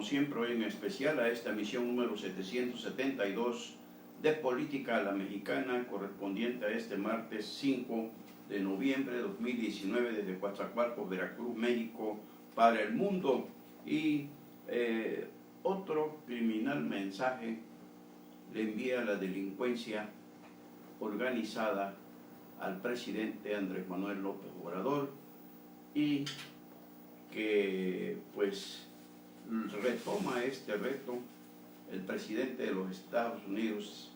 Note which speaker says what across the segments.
Speaker 1: como siempre, hoy en especial a esta emisión número 772 de Política a la Mexicana, correspondiente a este martes 5 de noviembre de 2019 desde Coatzacoalcos, Veracruz, México, para el mundo. Y otro criminal mensaje le envía la delincuencia organizada al presidente Andrés Manuel López Obrador, y que pues retoma este reto el presidente de los Estados Unidos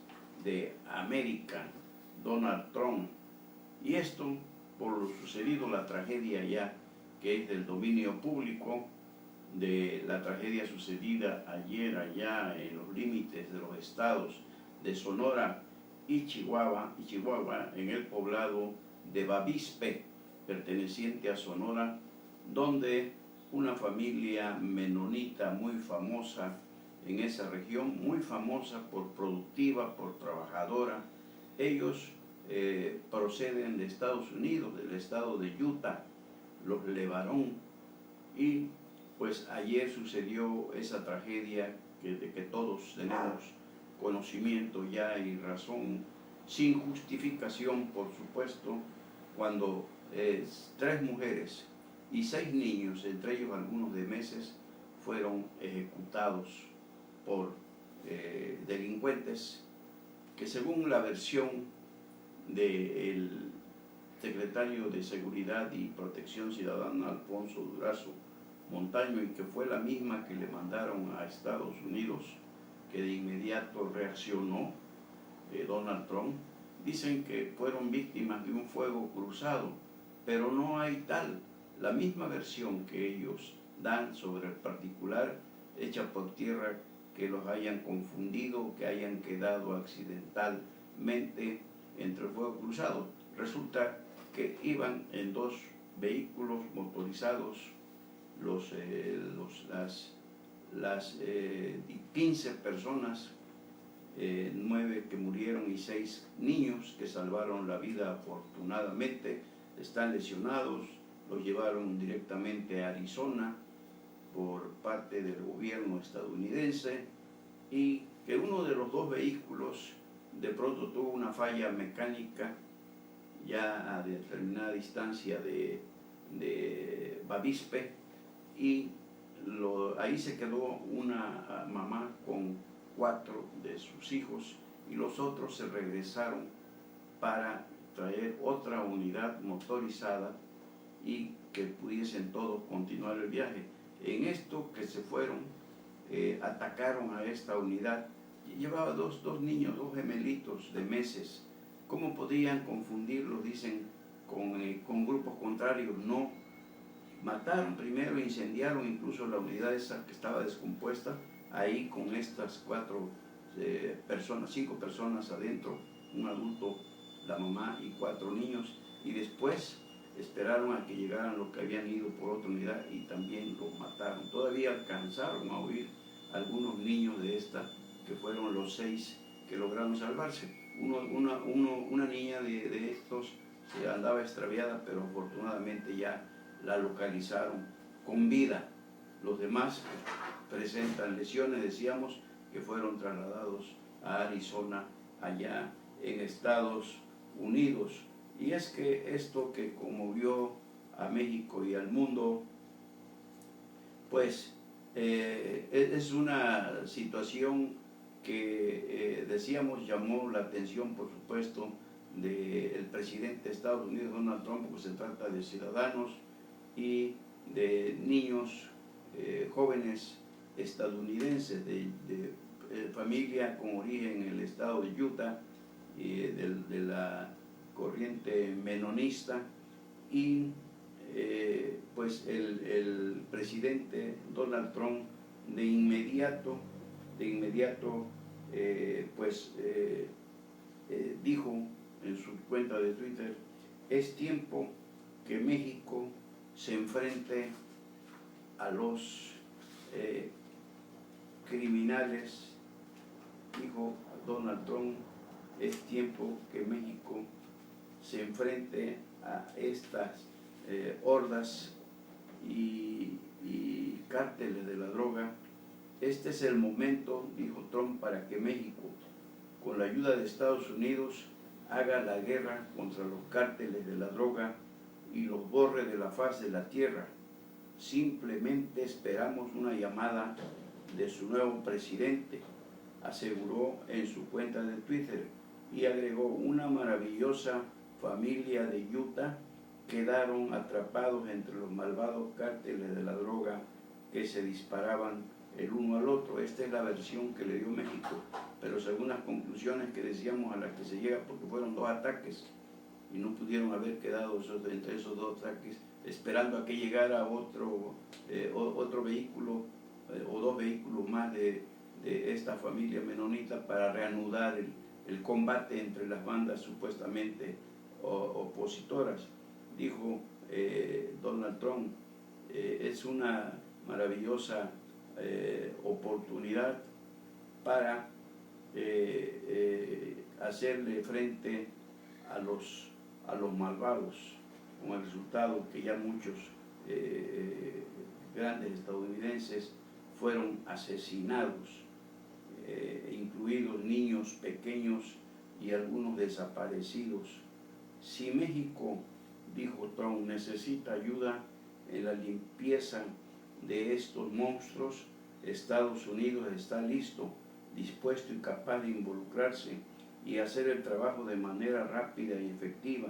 Speaker 1: de América, Donald Trump, y esto por lo sucedido, la tragedia ya que es del dominio público, de la tragedia sucedida ayer allá en los límites de los estados de Sonora y Chihuahua, en el poblado de Bavispe, perteneciente a Sonora, donde una familia menonita muy famosa en esa región, muy famosa por productiva, por trabajadora, ellos proceden de Estados Unidos, del estado de Utah, los LeBaron, y pues ayer sucedió esa tragedia de que todos tenemos conocimiento ya y razón, sin justificación, por supuesto, cuando 3 mujeres y 6 niños, entre ellos algunos de meses, fueron ejecutados por delincuentes que, según la versión del secretario de Seguridad y Protección Ciudadana, Alfonso Durazo Montaño, y que fue la misma que le mandaron a Estados Unidos, que de inmediato reaccionó Donald Trump, dicen que fueron víctimas de un fuego cruzado, pero no hay tal. La misma versión que ellos dan sobre el particular hecha por tierra, que los hayan confundido, que hayan quedado accidentalmente entre el fuego cruzado. Resulta que iban en 2 vehículos motorizados las 15 personas, 9 que murieron y 6 niños que salvaron la vida afortunadamente. Están lesionados, los llevaron directamente a Arizona por parte del gobierno estadounidense, y que uno de los 2 vehículos de pronto tuvo una falla mecánica ya a determinada distancia de Bavispe, y ahí se quedó una mamá con 4 de sus hijos, y los otros se regresaron para traer otra unidad motorizada y que pudiesen todos continuar el viaje. En esto que se fueron, atacaron a esta unidad. Llevaba dos niños, 2 gemelitos de meses. ¿Cómo podían confundirlos, dicen, con grupos contrarios? No. Mataron primero, incendiaron incluso la unidad esa que estaba descompuesta, ahí con estas 4 personas, 5 personas adentro, un adulto, la mamá y 4 niños, y después esperaron a que llegaran los que habían ido por otra unidad y también los mataron. Todavía alcanzaron a huir algunos niños de esta, que fueron los 6 que lograron salvarse. Una niña de estos se andaba extraviada, pero afortunadamente ya la localizaron con vida. Los demás presentan lesiones, decíamos, que fueron trasladados a Arizona, allá en Estados Unidos. Y es que esto que conmovió a México y al mundo, pues es una situación que decíamos llamó la atención, por supuesto, del presidente de Estados Unidos, Donald Trump, porque se trata de ciudadanos y de niños, jóvenes estadounidenses de familia con origen en el estado de Utah, de la corriente menonista, y pues el presidente Donald Trump de inmediato dijo en su cuenta de Twitter: es tiempo que México se enfrente a los criminales. Dijo Donald Trump: es tiempo que México se enfrente a estas hordas y cárteles de la droga Este es el momento, dijo Trump, para que México, con la ayuda de Estados Unidos, haga la guerra contra los cárteles de la droga y los borre de la faz de la tierra. Simplemente esperamos una llamada de su nuevo presidente, aseguró en su cuenta de Twitter, y agregó: una maravillosa familia de Utah quedaron atrapados entre los malvados cárteles de la droga que se disparaban el uno al otro. Esta es la versión que le dio México, pero según las conclusiones que decíamos a las que se llega, porque fueron 2 ataques y no pudieron haber quedado entre esos 2 ataques, esperando a que llegara otro vehículo o 2 vehículos más de esta familia menonita para reanudar el combate entre las bandas supuestamente opositoras. Dijo Donald Trump, es una maravillosa oportunidad para hacerle frente a los malvados, con el resultado que ya muchos grandes estadounidenses fueron asesinados, incluidos niños pequeños y algunos desaparecidos. Si México, dijo Trump, necesita ayuda en la limpieza de estos monstruos, Estados Unidos está listo, dispuesto y capaz de involucrarse y hacer el trabajo de manera rápida y efectiva.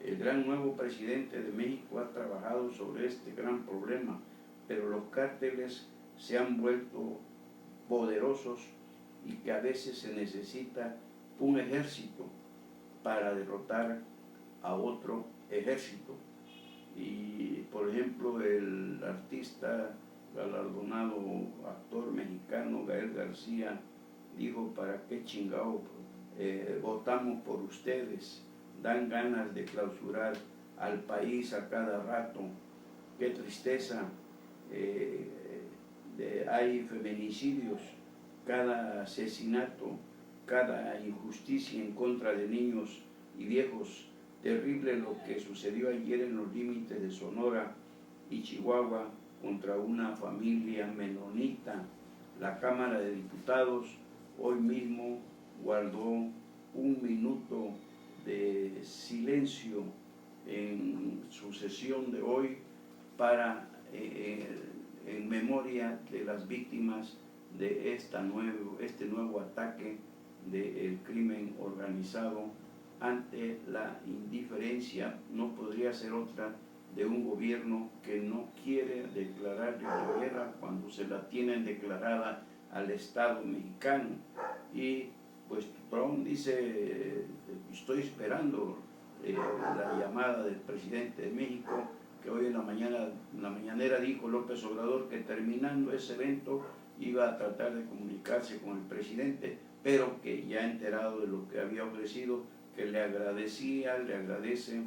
Speaker 1: El gran nuevo presidente de México ha trabajado sobre este gran problema, pero los cárteles se han vuelto poderosos y que a veces se necesita un ejército para derrotar a otro ejército. Y por ejemplo, el artista galardonado actor mexicano Gael García dijo: ¿para qué chingado votamos por ustedes? Dan ganas de clausurar al país a cada rato. Qué tristeza. Hay feminicidios, cada asesinato, cada injusticia en contra de niños y viejos. Terrible lo que sucedió ayer en los límites de Sonora y Chihuahua contra una familia menonita. La Cámara de Diputados hoy mismo guardó 1 minuto de silencio en su sesión de hoy para en memoria de las víctimas de este nuevo ataque del crimen organizado, ante la indiferencia, no podría ser otra, de un gobierno que no quiere declarar la guerra cuando se la tienen declarada al Estado mexicano. Y pues Trump dice: estoy esperando la llamada del presidente de México, que hoy en la mañanera dijo López Obrador que terminando ese evento iba a tratar de comunicarse con el presidente, pero que ya enterado de lo que había ofrecido, que le agradece,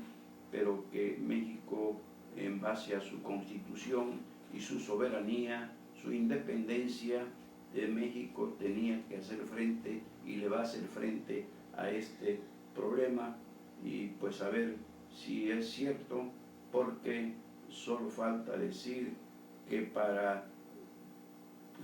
Speaker 1: pero que México, en base a su constitución y su soberanía, su independencia, de México tenía que hacer frente y le va a hacer frente a este problema. Y pues a ver si es cierto, porque solo falta decir que para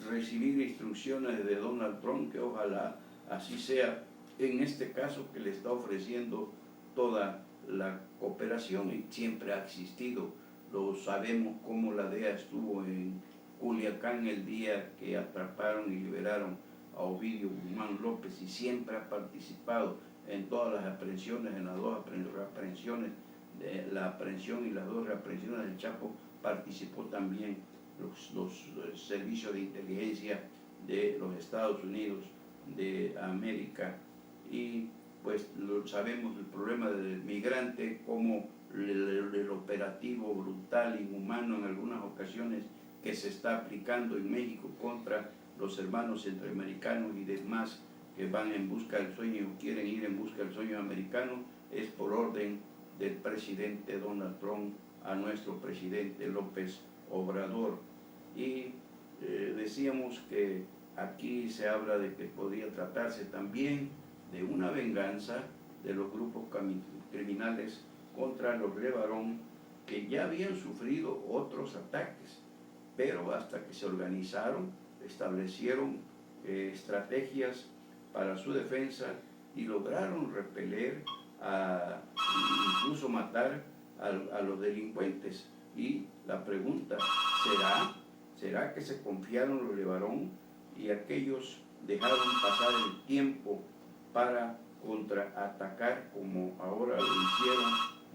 Speaker 1: recibir instrucciones de Donald Trump, que ojalá así sea, en este caso, que le está ofreciendo toda la cooperación y siempre ha existido. Lo sabemos cómo la DEA estuvo en Culiacán el día que atraparon y liberaron a Ovidio Guzmán López, y siempre ha participado en todas las aprehensiones, en las 2 aprehensiones, de la aprehensión y las 2 reaprehensiones del Chapo, participó también los servicios de inteligencia de los Estados Unidos de América. Y pues sabemos el problema del migrante, como el operativo brutal, inhumano en algunas ocasiones que se está aplicando en México contra los hermanos centroamericanos y demás que van en busca del sueño o quieren ir en busca del sueño americano, es por orden del presidente Donald Trump a nuestro presidente López Obrador. Y decíamos que aquí se habla de que podría tratarse también de una venganza de los grupos criminales contra los Levarón, que ya habían sufrido otros ataques, pero hasta que se organizaron establecieron estrategias para su defensa y lograron repeler, incluso matar a los delincuentes. Y la pregunta, ¿será que se confiaron los LeBarón y aquellos dejaron pasar el tiempo para contraatacar como ahora lo hicieron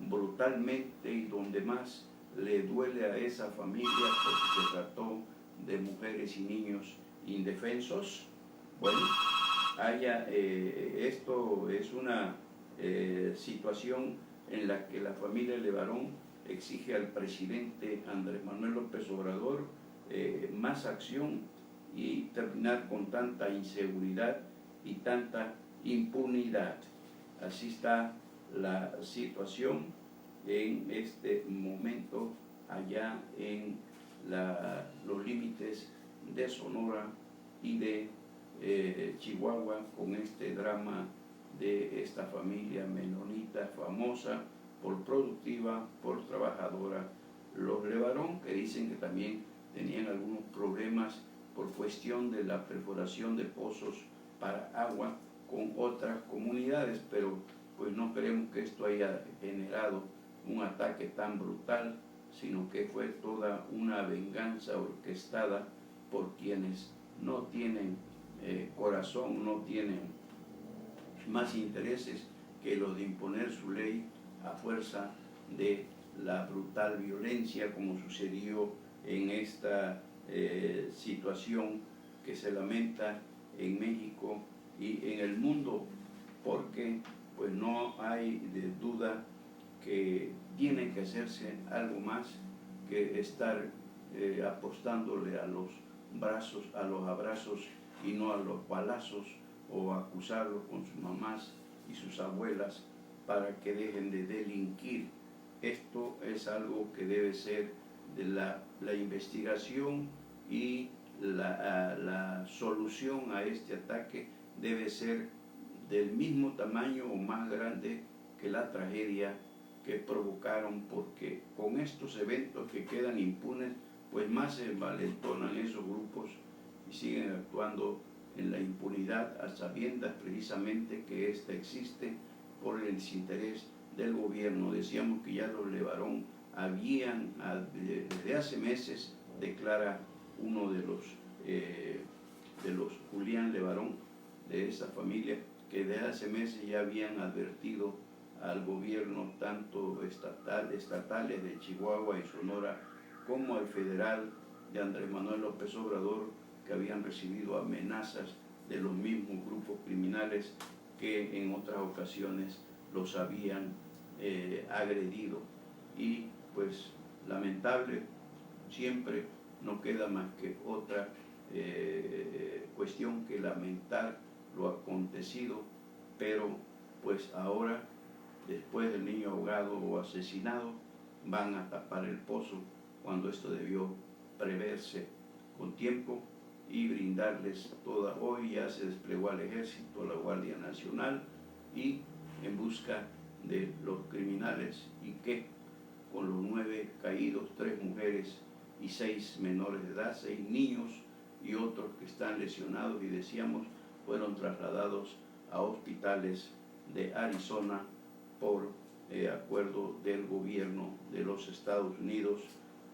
Speaker 1: brutalmente, y donde más le duele a esa familia porque se trató de mujeres y niños indefensos? Bueno, esto es una situación en la que la familia LeBarón exige al presidente Andrés Manuel López Obrador más acción y terminar con tanta inseguridad y tanta impunidad. Así está la situación en este momento allá en los límites de Sonora y de Chihuahua, con este drama de esta familia menonita famosa por productiva, por trabajadora, los LeBarón, que dicen que también tenían algunos problemas por cuestión de la perforación de pozos para agua con otras comunidades, pero pues no creemos que esto haya generado un ataque tan brutal, sino que fue toda una venganza orquestada por quienes no tienen corazón, no tienen más intereses que los de imponer su ley a fuerza de la brutal violencia, como sucedió en esta situación que se lamenta en México y en el mundo, porque pues no hay duda que tiene que hacerse algo más que estar apostándole a los abrazos y no a los balazos, o acusarlos con sus mamás y sus abuelas para que dejen de delinquir. Esto es algo que debe ser de la investigación, y la solución a este ataque debe ser del mismo tamaño o más grande que la tragedia que provocaron, porque con estos eventos que quedan impunes, pues más se envalentonan esos grupos y siguen actuando en la impunidad, a sabiendas precisamente que ésta existe por el desinterés del gobierno. Decíamos que ya los LeBarón habían, desde hace meses, declara uno de los Julián LeBarón, de esa familia, que desde hace meses ya habían advertido al gobierno, tanto estatales de Chihuahua y Sonora, como al federal de Andrés Manuel López Obrador, que habían recibido amenazas de los mismos grupos criminales que en otras ocasiones los habían agredido. Y pues lamentable, siempre no queda más que otra cuestión que lamentar lo acontecido, pero pues ahora, después del niño ahogado o asesinado, van a tapar el pozo cuando esto debió preverse con tiempo y brindarles toda. Hoy ya se desplegó al Ejército, la Guardia Nacional, y en busca de los criminales, y que con los 9 caídos, 3 mujeres y 6 menores de edad, 6 niños y otros que están lesionados y decíamos fueron trasladados a hospitales de Arizona por acuerdo del gobierno de los Estados Unidos,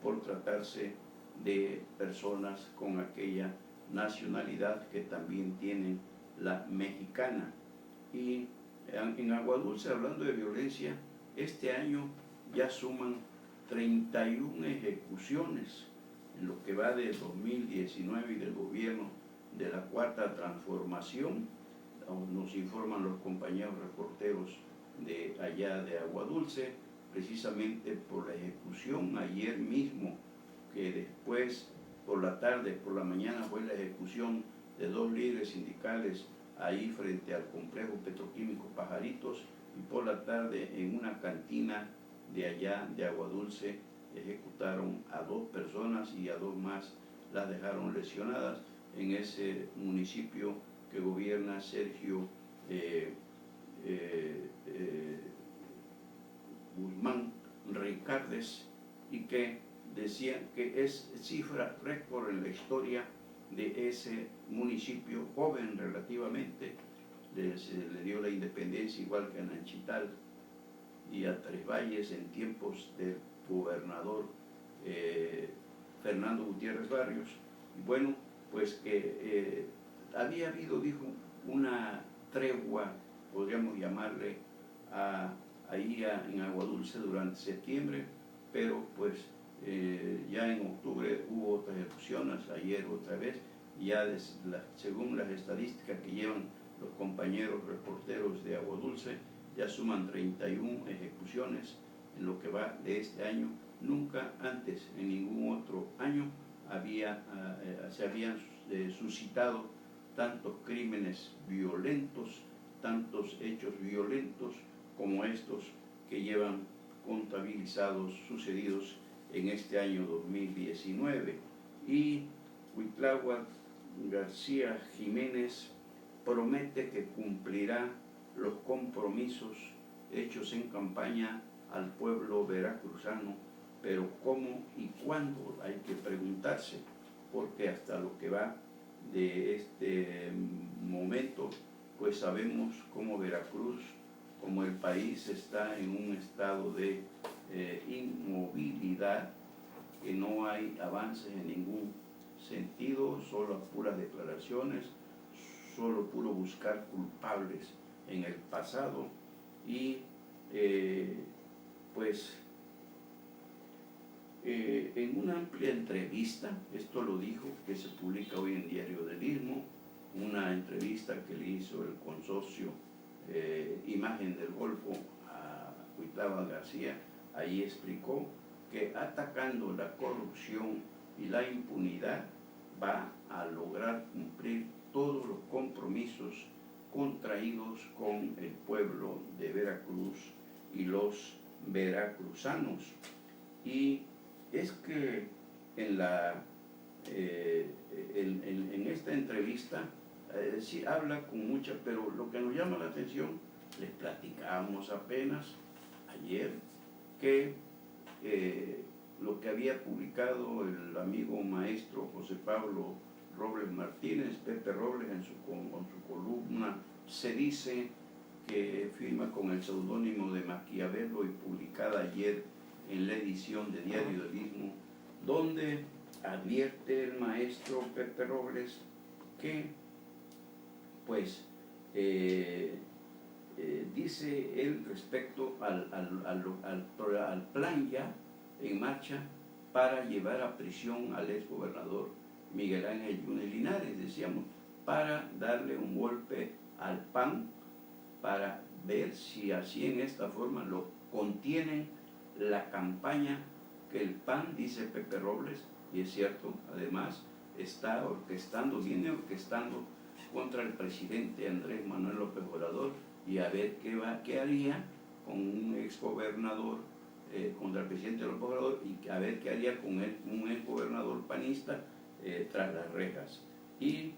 Speaker 1: por tratarse de personas con aquella nacionalidad que también tienen la mexicana. Y en Agua Dulce, hablando de violencia, este año ya suman 31 ejecuciones en lo que va de 2019 y del gobierno de la Cuarta Transformación. Nos informan los compañeros reporteros de allá de Agua Dulce, precisamente por la ejecución ayer mismo, que después por la tarde, por la mañana fue la ejecución de 2 líderes sindicales ahí frente al complejo petroquímico Pajaritos, y por la tarde en una cantina de allá de Agua Dulce ejecutaron a 2 personas y a 2 más las dejaron lesionadas en ese municipio que gobierna Sergio Guzmán Ricardes, y que decían que es cifra récord en la historia de ese municipio joven relativamente. Se le dio la independencia igual que a Nanchital y a Tres Valles en tiempos del gobernador Fernando Gutiérrez Barrios. Y bueno, pues que había habido, dijo, una tregua, podríamos llamarle, ahí en Agua Dulce durante septiembre, pero pues ya en octubre hubo otras ejecuciones, ayer otra vez, ya según las estadísticas que llevan los compañeros reporteros de Agua Dulce, ya suman 31 ejecuciones en lo que va de este año. Nunca antes, en ningún otro año, se habían suscitado tantos crímenes violentos, tantos hechos violentos como estos que llevan contabilizados, sucedidos en este año 2019. Y Cuitláhuac García Jiménez promete que cumplirá los compromisos hechos en campaña al pueblo veracruzano, pero cómo y cuándo hay que preguntarse, porque hasta lo que va de este momento, pues sabemos cómo Veracruz, como el país, está en un estado de inmovilidad, que no hay avances en ningún sentido, solo puras declaraciones, solo puro buscar culpables en el pasado. Y en una amplia entrevista, esto lo dijo, que se publica hoy en Diario del Istmo, una entrevista que le hizo el consorcio Imagen del Golfo a Cuitláhuac García, ahí explicó que atacando la corrupción y la impunidad va a lograr cumplir todos los compromisos contraídos con el pueblo de Veracruz y los veracruzanos. Y es que en esta entrevista sí habla con mucha, pero lo que nos llama la atención, les platicábamos apenas ayer que lo que había publicado el amigo maestro José Pablo Robles Martínez, Pepe Robles, con su columna Se Dice, que firma con el seudónimo de Maquiavelo y publicada ayer en la edición de Diario del Istmo, donde advierte el maestro Pepe Robles que, pues, dice él respecto al plan ya en marcha para llevar a prisión al exgobernador Miguel Ángel Yunes Linares, decíamos, para darle un golpe al PAN, para ver si así en esta forma lo contienen la campaña que el PAN, dice Pepe Robles, y es cierto, además, viene orquestando contra el presidente Andrés Manuel López Obrador, y a ver qué haría con un exgobernador, contra el presidente López Obrador, y a ver qué haría con un exgobernador panista tras las rejas. Y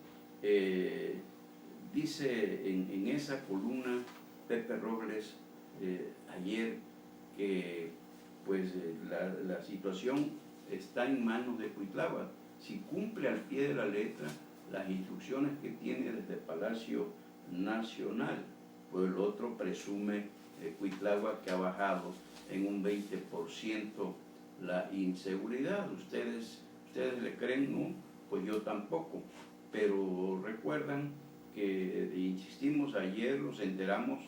Speaker 1: dice en esa columna Pepe Robles ayer que pues la situación está en manos de Cuitláhuac. Si cumple al pie de la letra las instrucciones que tiene desde Palacio Nacional, pues el otro presume Cuitláhuac que ha bajado en un 20% la inseguridad. ¿Ustedes le creen? No, pues yo tampoco. Pero recuerdan que, insistimos, ayer nos enteramos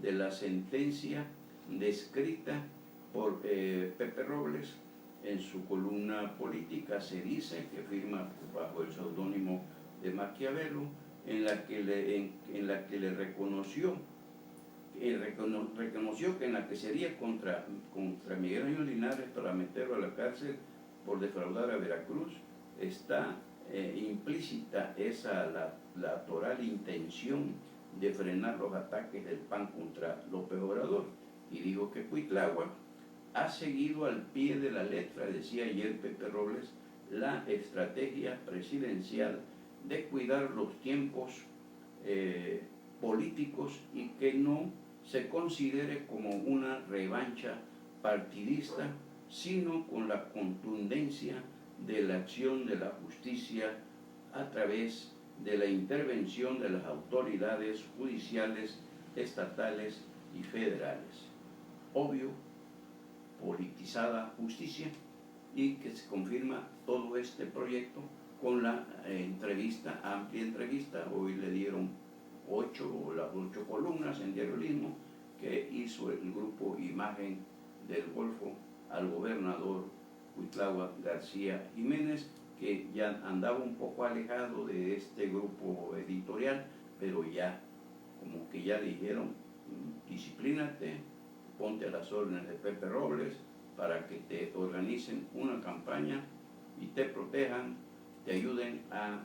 Speaker 1: de la sentencia descrita por Pepe Robles en su columna política Se Dice, que firma bajo el seudónimo de Maquiavelo, en la que le reconoció que en la que sería contra Miguel Ángel Linares para meterlo a la cárcel por defraudar a Veracruz, está implícita la toral intención de frenar los ataques del PAN contra López Obrador. Y digo que Cuitláhuac ha seguido al pie de la letra, decía ayer Pepe Robles, la estrategia presidencial de cuidar los tiempos políticos y que no se considere como una revancha partidista, sino con la contundencia de la acción de la justicia a través de la intervención de las autoridades judiciales, estatales y federales. Obvio, politizada justicia, y que se confirma todo este proyecto con la entrevista, amplia entrevista. Hoy le dieron las 8 columnas en Diario Lismo que hizo el grupo Imagen del Golfo al gobernador Cuitláhuac García Jiménez, que ya andaba un poco alejado de este grupo editorial, pero ya como que ya le dijeron: disciplínate, ponte a las órdenes de Pepe Robles para que te organicen una campaña y te protejan, te ayuden a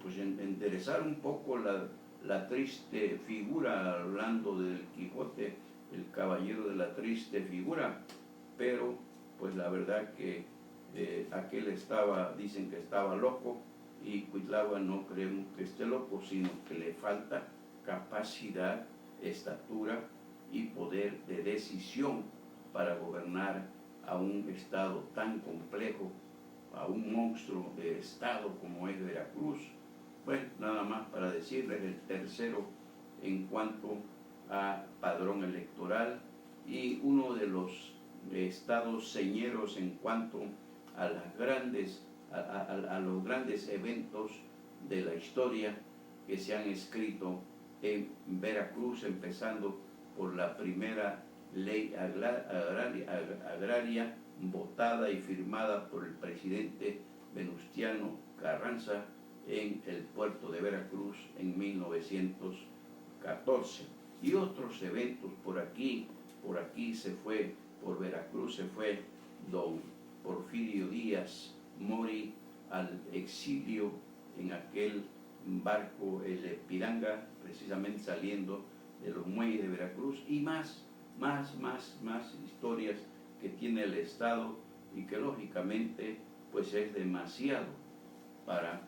Speaker 1: pues enderezar un poco la triste figura, hablando del Quijote, el caballero de la triste figura. Pero pues la verdad que aquel dicen que estaba loco, y Cuitláhuac no creemos que esté loco, sino que le falta capacidad, estatura y poder de decisión para gobernar a un estado tan complejo, a un monstruo de estado como es Veracruz. Bueno, nada más para decirles el tercero en cuanto a padrón electoral, y uno de los estados señeros en cuanto a los grandes eventos de la historia que se han escrito en Veracruz, empezando por la primera ley agraria votada y firmada por el presidente Venustiano Carranza en el puerto de Veracruz en 1914. Y otros eventos por aquí por Veracruz se fue don Porfirio Díaz Mori al exilio en aquel barco, el Epiranga, precisamente saliendo de los muelles de Veracruz, y más historias que tiene el Estado, y que lógicamente pues es demasiado para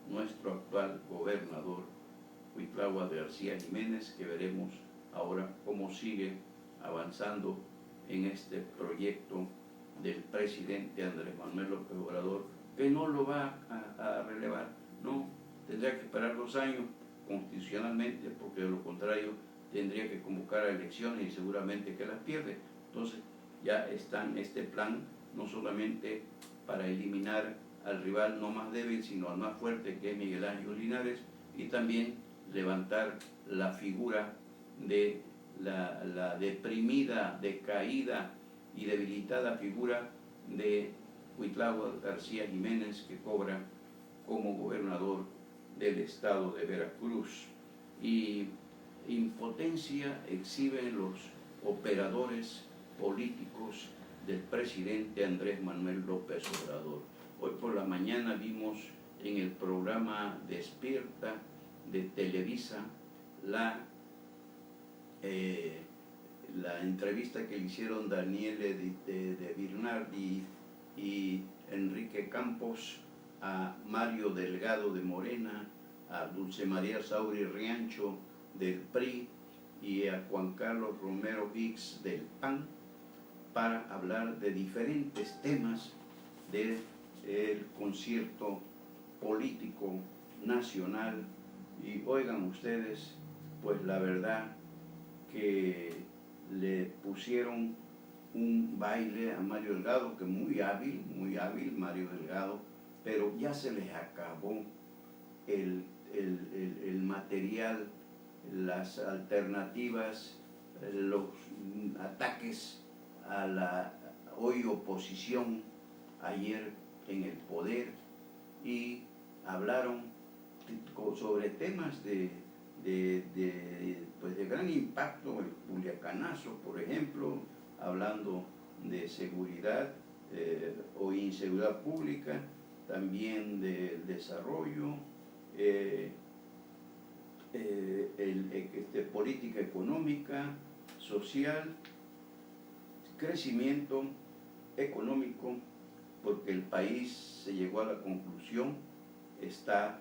Speaker 1: nuestro actual gobernador Cuitláhuac García Jiménez, que veremos ahora cómo sigue avanzando en este proyecto del presidente Andrés Manuel López Obrador, que no lo va a relevar, no, tendría que esperar 2 años constitucionalmente, porque de lo contrario tendría que convocar a elecciones y seguramente que las pierde. Entonces ya está este plan, no solamente para eliminar al rival no más débil, sino al más fuerte, que es Miguel Ángel Linares, y también levantar la figura de la deprimida, decaída y debilitada figura de Cuitláhuac García Jiménez, que cobra como gobernador del estado de Veracruz. Y impotencia exhiben los operadores políticos del presidente Andrés Manuel López Obrador. Hoy por la mañana vimos en el programa Despierta de Televisa la entrevista que le hicieron Daniele de Bernardi y Enrique Campos a Mario Delgado de Morena, a Dulce María Sauri Riancho del PRI y a Juan Carlos Romero Hicks del PAN, para hablar de diferentes temas del concierto político nacional. Y oigan ustedes, pues la verdad que le pusieron un baile a Mario Delgado, que muy hábil Mario Delgado, pero ya se les acabó el material, las alternativas, los ataques a la hoy oposición, ayer en el poder, y hablaron sobre temas de gran impacto, el Culiacanazo, por ejemplo, hablando de seguridad o inseguridad pública, también del desarrollo, política económica, social, crecimiento económico, porque el país se llegó a la conclusión, está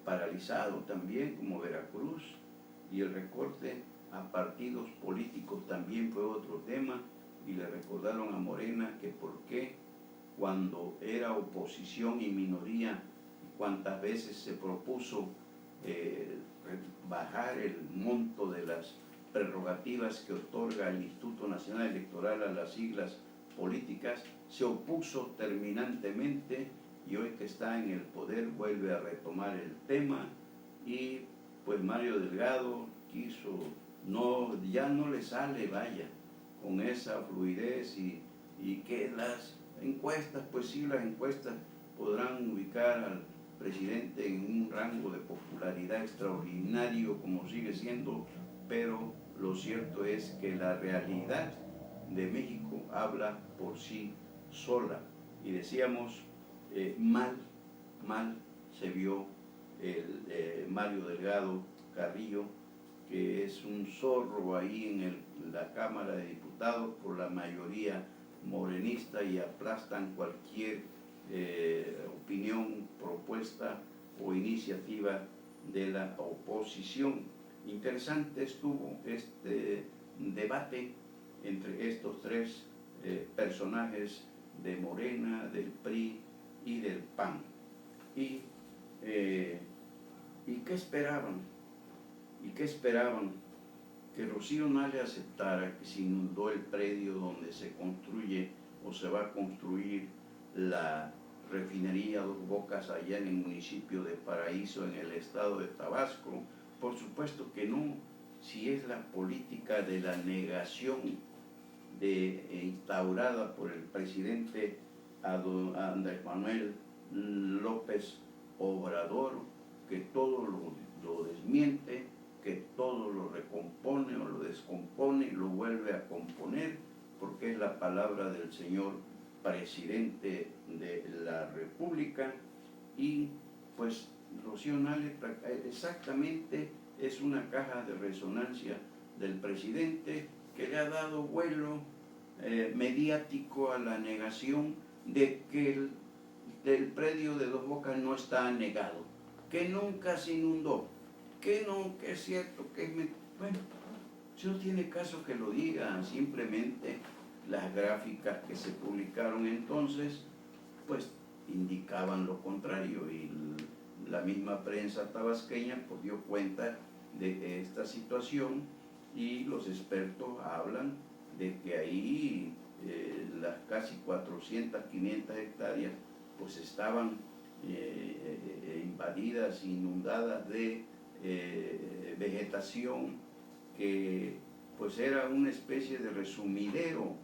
Speaker 1: paralizado también como Veracruz, y el recorte a partidos políticos también fue otro tema, y le recordaron a Morena que por qué cuando era oposición y minoría, cuantas veces se propuso bajar el monto de las prerrogativas que otorga el Instituto Nacional Electoral a las siglas políticas, se opuso terminantemente, y hoy que está en el poder vuelve a retomar el tema. Y pues Mario Delgado quiso, ya no le sale, vaya, con esa fluidez, y que las encuestas, pues sí, las encuestas podrán ubicar al presidente en un rango de popularidad extraordinario como sigue siendo, pero lo cierto es que la realidad de México habla por sí sola. Y decíamos, mal se vio el Mario Delgado Carrillo, que es un zorro ahí en la Cámara de Diputados por la mayoría morenista, y aplastan cualquier opinión, propuesta o iniciativa de la oposición. Interesante estuvo este debate entre estos tres personajes de Morena, del PRI y del PAN. ¿Y qué esperaban? Que Rocío Nale aceptara que se inundó el predio donde se construye o se va a construir la refinería Dos Bocas allá en el municipio de Paraíso, en el estado de Tabasco. Por supuesto que no, si es la política de la negación instaurada por el presidente Andrés Manuel López Obrador, que todo lo desmiente, que todo lo recompone o lo descompone y lo vuelve a componer, porque es la palabra del señor presidente de la República. Y pues Rocío Nale exactamente es una caja de resonancia del presidente, que le ha dado vuelo mediático a la negación de que el predio de Dos Bocas no está anegado, que nunca se inundó, que no, que es cierto, que es bueno, si no tiene caso que lo digan. Simplemente las gráficas que se publicaron entonces pues indicaban lo contrario, y la misma prensa tabasqueña pues dio cuenta de esta situación, y los expertos hablan de que ahí las casi 400, 500 hectáreas pues estaban invadidas, inundadas de vegetación, que pues era una especie de resumidero,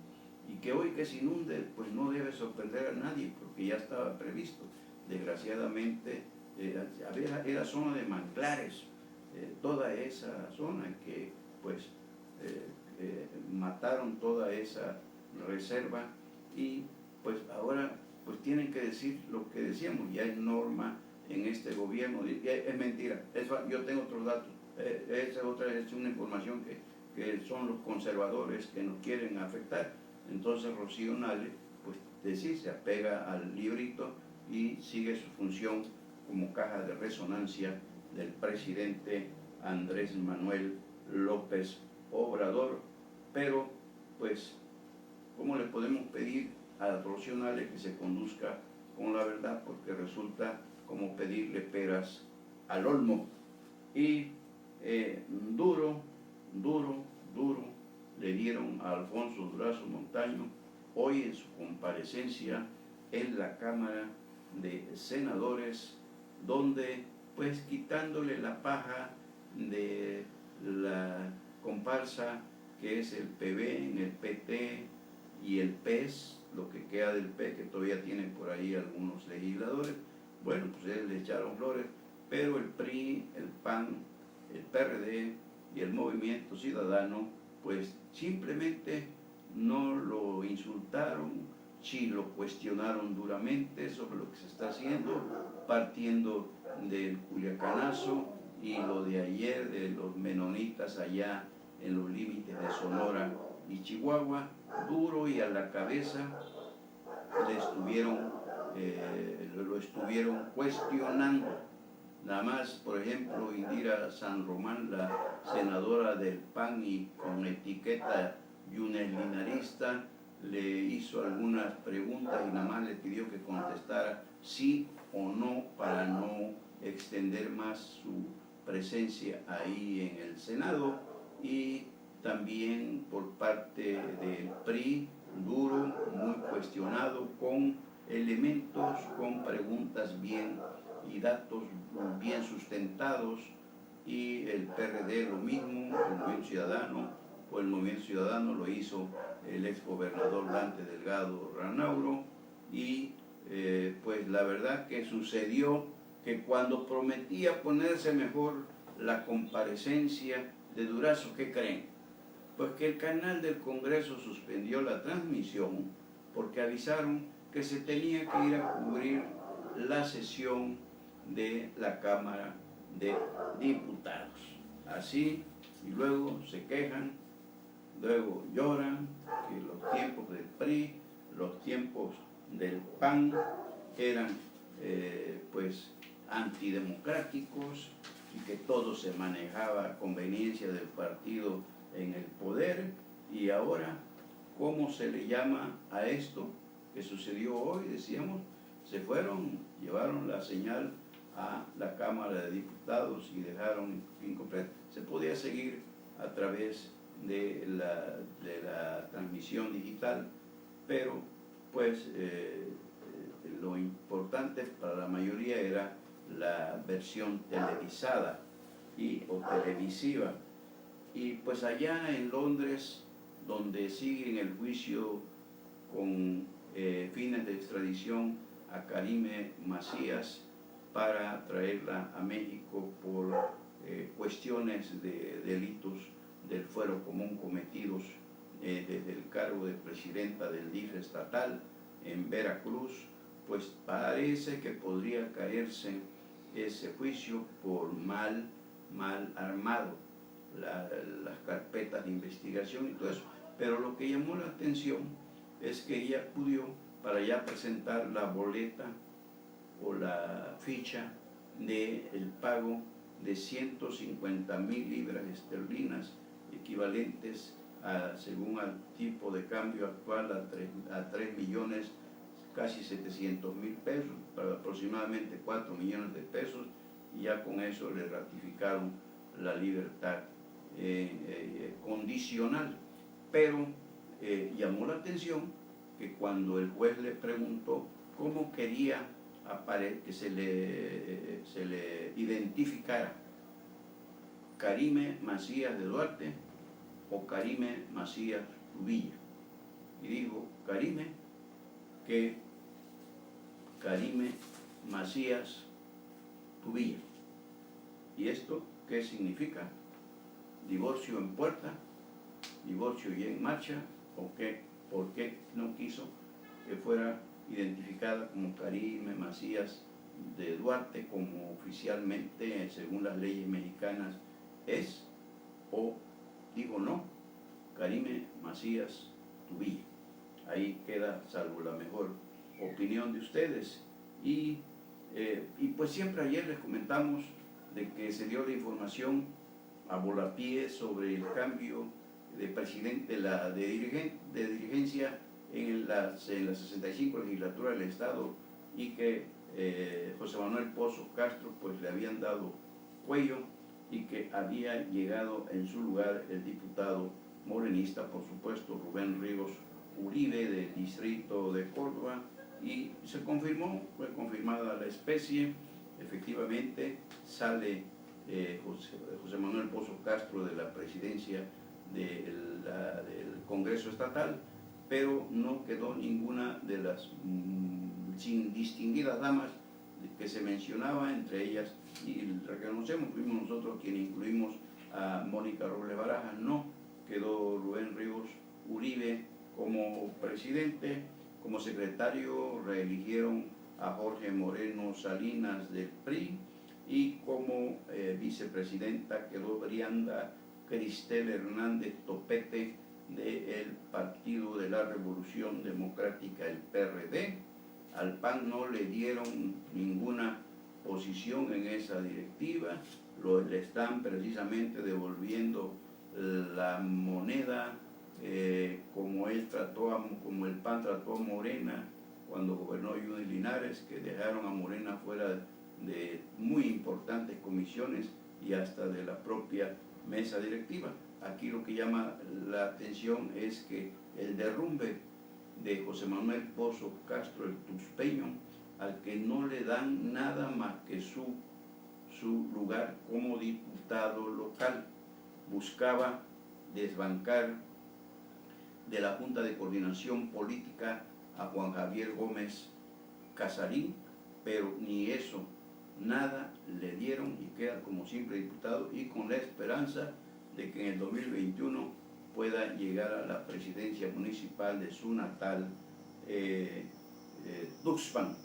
Speaker 1: y que hoy que se inunde pues no debe sorprender a nadie, porque ya estaba previsto. Desgraciadamente era zona de manglares, toda esa zona que pues mataron toda esa reserva, y pues ahora pues tienen que decir lo que decíamos, ya es norma en este gobierno. Es mentira, yo tengo otros datos, es una información que son los conservadores que nos quieren afectar. Entonces Rocío Nale pues decir, se apega al librito y sigue su función como caja de resonancia del presidente Andrés Manuel López Obrador. Pero pues ¿cómo le podemos pedir a Rocío Nale que se conduzca con la verdad? Porque resulta como pedirle peras al olmo. Y duro le dieron a Alfonso Durazo Montaño hoy en su comparecencia en la Cámara de Senadores, donde pues quitándole la paja de la comparsa que es el PB en el PT y el PES, lo que queda del PES, que todavía tienen por ahí algunos legisladores. Bueno, pues ellos le echaron flores, pero el PRI, el PAN, el PRD y el Movimiento Ciudadano pues simplemente no lo insultaron, sí lo cuestionaron duramente sobre lo que se está haciendo, partiendo del Culiacanazo y lo de ayer de los menonitas allá en los límites de Sonora y Chihuahua. Duro y a la cabeza lo estuvieron cuestionando. Nada más, por ejemplo, Indira San Román, la senadora del PAN y con etiqueta yuneslinarista, le hizo algunas preguntas y nada más le pidió que contestara sí o no para no extender más su presencia ahí en el Senado, y también por parte del PRI, duro, muy cuestionado, con elementos, con preguntas bien y datos bien sustentados, y el PRD lo mismo, el Movimiento Ciudadano, pues el Movimiento Ciudadano lo hizo el exgobernador Dante Delgado Ranauro, y pues la verdad que sucedió que cuando prometía ponerse mejor la comparecencia de Durazo, ¿qué creen? Pues que el canal del Congreso suspendió la transmisión porque avisaron que se tenía que ir a cubrir la sesión de la Cámara de Diputados. Así, y luego se quejan, luego lloran que los tiempos del PRI, los tiempos del PAN eran pues antidemocráticos, y que todo se manejaba a conveniencia del partido en el poder. Y ahora, ¿cómo se le llama a esto que sucedió hoy? Decíamos, se fueron, llevaron la señal a la Cámara de Diputados y dejaron incompleto. Se podía seguir a través de la transmisión digital, pero pues lo importante para la mayoría era la versión televisada o televisiva. Y pues allá en Londres, donde siguen el juicio con fines de extradición a Karime Macías para traerla a México por cuestiones de delitos del fuero común cometidos desde el cargo de presidenta del DIF estatal en Veracruz, pues parece que podría caerse ese juicio por mal armado, las carpetas de investigación y todo eso. Pero lo que llamó la atención es que ella acudió para ya presentar la boleta o la ficha del pago de 150,000 libras esterlinas, equivalentes a, según al tipo de cambio actual, a 3 millones, casi 700,000 pesos, para aproximadamente 4 millones de pesos, y ya con eso le ratificaron la libertad condicional. Pero llamó la atención que cuando el juez le preguntó cómo quería que se le identificara, Karime Macías de Duarte o Karime Macías Tubilla, y dijo Karime Macías Tubilla. ¿Y esto qué significa? ¿Divorcio en puerta? ¿Divorcio ya en marcha? ¿O qué? ¿Por qué no quiso que fuera identificada como Karime Macías de Duarte, como oficialmente, según las leyes mexicanas, es? ¿O dijo no, Karime Macías Tubilla? Ahí queda, salvo la mejor opinión de ustedes. Y pues siempre ayer les comentamos de que se dio la información a volapié sobre el cambio de presidente, de dirigencia en la 65 legislatura del Estado, y que José Manuel Pozo Castro pues le habían dado cuello, y que había llegado en su lugar el diputado morenista, por supuesto, Rubén Ríos Uribe, del distrito de Córdoba, y se confirmó, fue confirmada la especie. Efectivamente sale José Manuel Pozo Castro de la presidencia del Congreso Estatal, pero no quedó ninguna de las distinguidas damas que se mencionaba, entre ellas, y reconocemos, fuimos nosotros quienes incluimos a Mónica Robles Barajas. No quedó Rubén Ríos Uribe como presidente. Como secretario reeligieron a Jorge Moreno Salinas del PRI, y como vicepresidenta quedó Brianda Cristel Hernández Topete del Partido de la Revolución Democrática, el PRD. Al PAN no le dieron ninguna posición en esa directiva, le están precisamente devolviendo la moneda como el PAN trató a Morena cuando gobernó Yunes Linares, que dejaron a Morena fuera de muy importantes comisiones y hasta de la propia mesa directiva. Aquí lo que llama la atención es que el derrumbe de José Manuel Pozo Castro, el tuspeño, al que no le dan nada más que su lugar como diputado local, buscaba desbancar de la Junta de Coordinación Política a Juan Javier Gómez Casarín, pero ni eso, nada le dieron y queda como simple diputado, y con la esperanza de que en el 2021 pueda llegar a la presidencia municipal de su natal Tuxpan.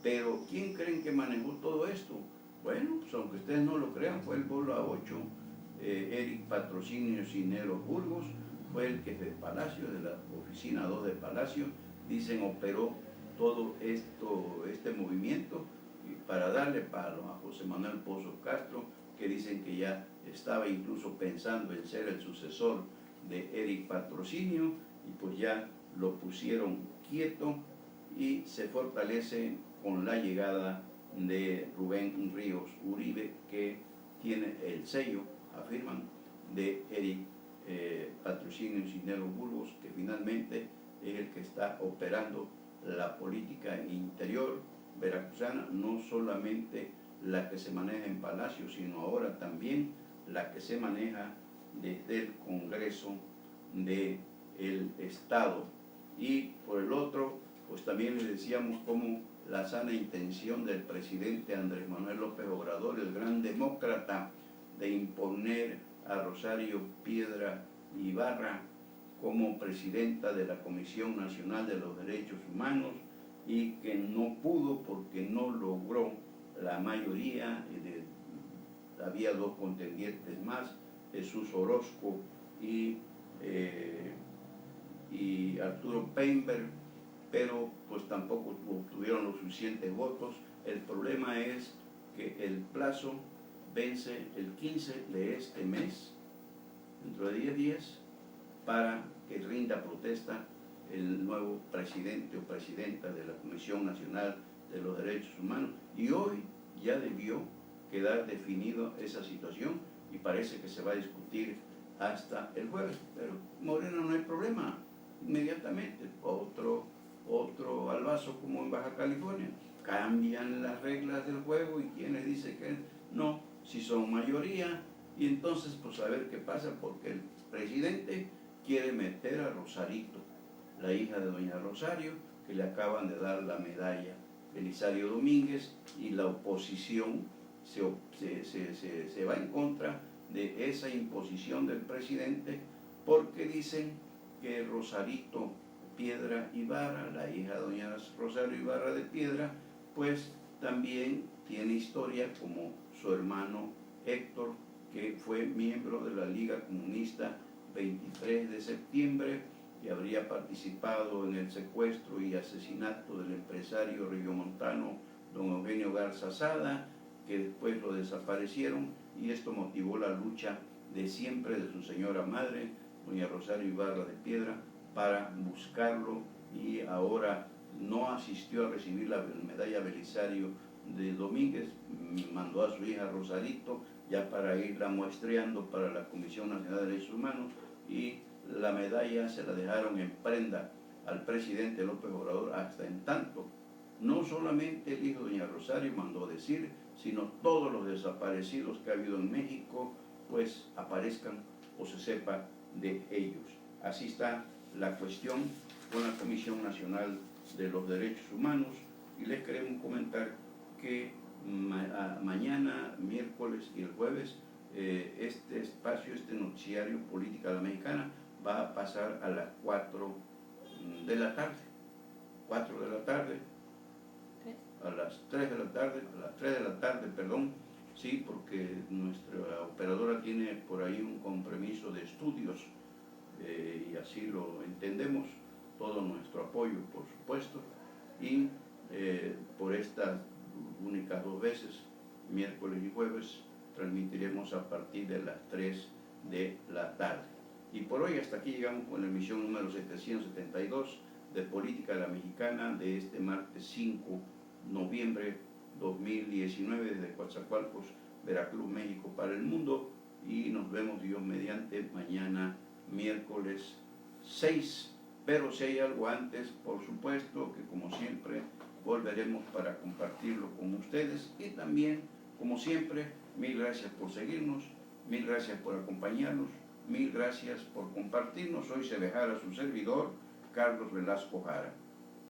Speaker 1: Pero ¿quién creen que manejó todo esto? Bueno, pues aunque ustedes no lo crean, fue el Bola 8, Eric Patrocinio Cineros Burgos, fue el jefe de Palacio, de la oficina 2 de Palacio, dicen operó todo este movimiento para darle palo a José Manuel Pozo Castro, que dicen que ya estaba incluso pensando en ser el sucesor de Eric Patrocinio, y pues ya lo pusieron quieto y se fortalece con la llegada de Rubén Ríos Uribe, que tiene el sello, afirman, de Eric Patrocinio Cisneros Burgos, que finalmente es el que está operando la política interior veracruzana, no solamente la que se maneja en Palacio, sino ahora también la que se maneja desde el Congreso del Estado. Y por el otro, pues también les decíamos cómo la sana intención del presidente Andrés Manuel López Obrador, el gran demócrata, de imponer a Rosario Piedra Ibarra como presidenta de la Comisión Nacional de los Derechos Humanos, y que no pudo porque no logró la mayoría. Había dos contendientes más, Jesús Orozco y Arturo Peinberg, pero pues tampoco obtuvieron los suficientes votos. El problema es que el plazo vence el 15 de este mes, dentro de 10 días, para que rinda protesta el nuevo presidente o presidenta de la Comisión Nacional de los Derechos Humanos. Y hoy ya debió quedar definido esa situación y parece que se va a discutir hasta el jueves. Pero Morena no hay problema, inmediatamente otro albazo como en Baja California, cambian las reglas del juego y quienes dicen que no, si son mayoría, y entonces pues a ver qué pasa, porque el presidente quiere meter a Rosarito, la hija de doña Rosario, que le acaban de dar la medalla Belisario Domínguez, y la oposición se va en contra de esa imposición del presidente, porque dicen que Rosarito Piedra Ibarra, la hija de doña Rosario Ibarra de Piedra, pues también tiene historia como su hermano Héctor, que fue miembro de la Liga Comunista 23 de septiembre, y habría participado en el secuestro y asesinato del empresario regiomontano don Eugenio Garza Sada, que después lo desaparecieron, y esto motivó la lucha de siempre de su señora madre, doña Rosario Ibarra de Piedra, para buscarlo, y ahora no asistió a recibir la medalla Belisario de Domínguez, mandó a su hija Rosarito ya para irla muestreando para la Comisión Nacional de Derechos Humanos, y la medalla se la dejaron en prenda al presidente López Obrador, hasta en tanto no solamente el hijo de doña Rosario mandó decir, sino todos los desaparecidos que ha habido en México, pues aparezcan o se sepa de ellos. Así está la cuestión con la Comisión Nacional de los Derechos Humanos, y les queremos comentar que mañana, miércoles y el jueves, este espacio, este noticiario Política a la Mexicana, va a pasar a las 4 de la tarde. 4 de la tarde, a las 3 de la tarde, perdón, sí, porque nuestra operadora tiene por ahí un compromiso de estudios, y así lo entendemos, todo nuestro apoyo, por supuesto, y por estas únicas 2 veces, miércoles y jueves, transmitiremos a partir de las 3 de la tarde. Y por hoy hasta aquí llegamos con la emisión número 772 de Política a la Mexicana de este martes 5 de noviembre 2019 desde Coatzacoalcos, Veracruz, México, para el mundo. Y nos vemos, Dios mediante, mañana miércoles 6. Pero si hay algo antes, por supuesto que como siempre volveremos para compartirlo con ustedes. Y también, como siempre, mil gracias por seguirnos, mil gracias por acompañarnos, mil gracias por compartirnos. Hoy se dejara su servidor, Carlos Velasco Jara.